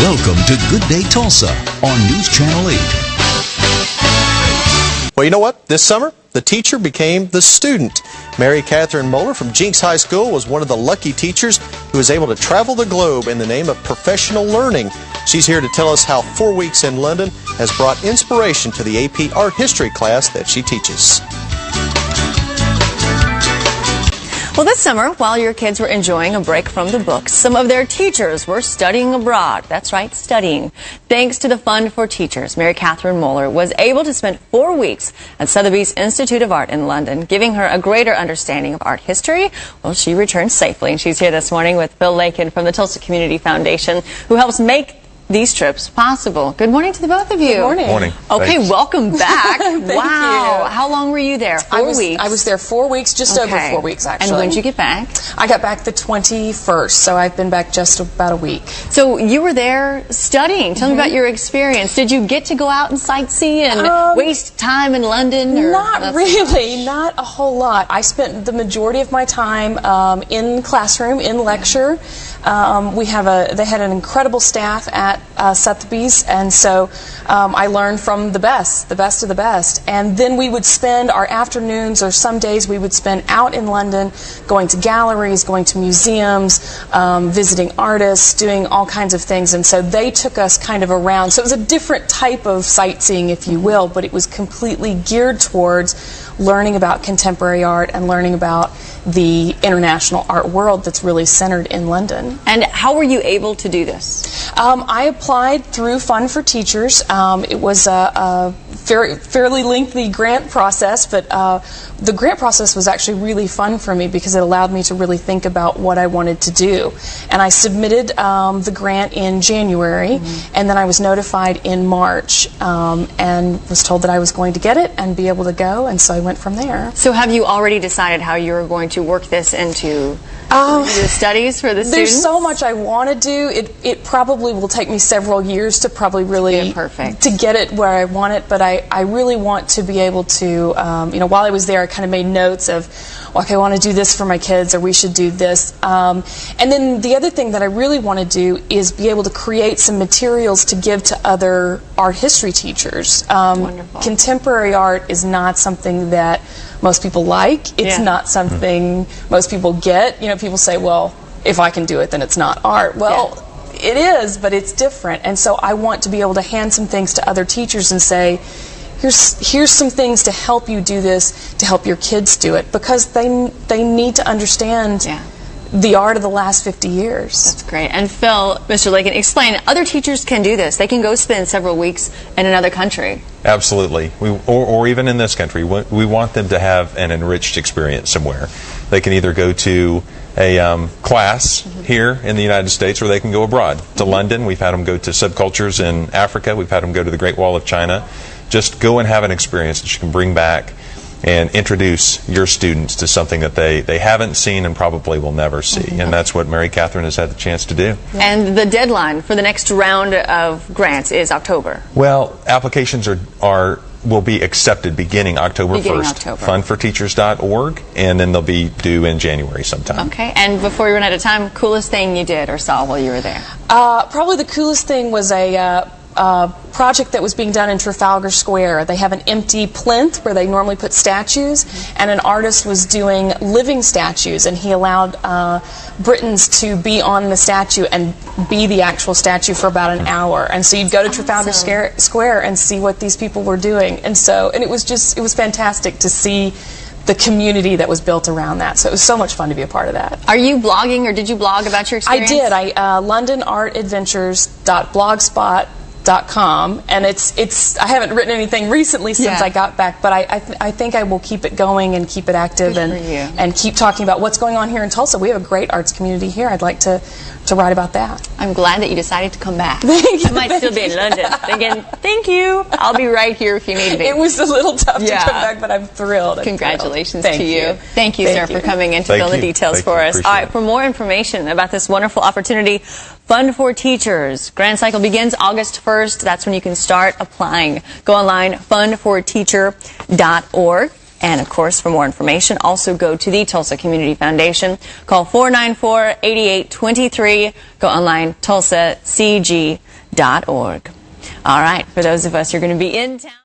Welcome to Good Day Tulsa on News Channel 8. Well, you know what? This summer, the teacher became the student. Mary Kathryn Moeller from Jenks High School was one of the lucky teachers who was able to travel the globe in the name of professional learning. She's here to tell us how 4 weeks in London has brought inspiration to the AP Art History class that she teaches. Well, this summer, while your kids were enjoying a break from the books, some of their teachers were studying abroad. That's right, studying. Thanks to the Fund for Teachers, Mary Kathryn Moeller was able to spend 4 weeks at Sothebys Institute of Art in London, giving her a greater understanding of art history. Well, she returned safely, and she's here this morning with Phil Lakin from the Tulsa Community Foundation, who helps make these trips possible. Good morning to the both of you. Good morning. Morning. Okay, Thanks. Welcome back. Thank Wow. you. How long were you there? 4 weeks. I was there 4 weeks, just over 4 weeks, actually. And when did you get back? I got back the 21st, so I've been back just about a week. So you were there studying. Tell me about your experience. Did you get to go out and sightsee and waste time in London? Or Not really, not a whole lot. I spent the majority of my time in classroom, in lecture. They had an incredible staff at Sothebys, and so I learned from the best of the best. And then we would spend our afternoons, or some days we would spend out in London, going to galleries, going to museums, visiting artists, doing all kinds of things. And so they took us kind of around. So it was a different type of sightseeing, if you will, but it was completely geared towards learning about contemporary art and learning about the international art world that's really centered in London. And how were you able to do this? I applied through Fund for Teachers. It was a fairly lengthy grant process, but the grant process was actually really fun for me because it allowed me to really think about what I wanted to do. And I submitted the grant in January, and then I was notified in March and was told that I was going to get it and be able to go, and so I went from there. So have you already decided how you're going to work this into the studies for the students? There's so much I want to do. It probably will take me several years to probably really to get it where I want it, but I really want to be able to, you know, while I was there, I kind of made notes of, okay, I want to do this for my kids, or we should do this. And then the other thing that I really want to do is be able to create some materials to give to other art history teachers. Wonderful. Contemporary art is not something that most people like. It's not something most people get. You know, people say, well, if I can do it, then it's not art. Well, it is, but it's different. And so I want to be able to hand some things to other teachers and say, here's some things to help you do this, to help your kids do it, because they need to understand the art of the last 50 years. That's great. And Phil, Mr. Lakin, explain, other teachers can do this. They can go spend several weeks in another country. Absolutely. Or even in this country. We want them to have an enriched experience somewhere. They can either go to a class here in the United States, or they can go abroad to London. We've had them go to subcultures in Africa. We've had them go to the Great Wall of China. Just go and have an experience that you can bring back and introduce your students to something that they haven't seen and probably will never see. And that's what Mary Kathryn has had the chance to do. And the deadline for the next round of grants is October. Well, applications will be accepted beginning October 1st. Fundforteachers.org, and then they'll be due in January sometime. Okay. And before we run out of time, coolest thing you did or saw while you were there? Probably the coolest thing was a project that was being done in Trafalgar Square. They have an empty plinth where they normally put statues, and an artist was doing living statues, and he allowed Britons to be on the statue and be the actual statue for about an hour. And so you'd go to Trafalgar Square and see what these people were doing. And it was fantastic to see the community that was built around that. So it was so much fun to be a part of that. Are you blogging, or did you blog about your experience? I did. LondonArtAdventures.blogspot.com, and I haven't written anything recently since I got back, but I think I will keep it going and keep it active and keep talking about what's going on here in Tulsa. We have a great arts community here. I'd like to write about that. I'm glad that you decided to come back. Thank you. I might still be in London thinking, thank you, I'll be right here if you need me. It was a little tough to come back, but I'm thrilled. Congratulations to you. Thank you, sir, for coming in to fill the details for us. All right, for more information about this wonderful opportunity, Fund for Teachers. Grant cycle begins August 1st. That's when you can start applying. Go online, fundforteacher.org. And, of course, for more information, also go to the Tulsa Community Foundation. Call 494-8823. Go online, tulsacg.org. All right, for those of us who are going to be in town.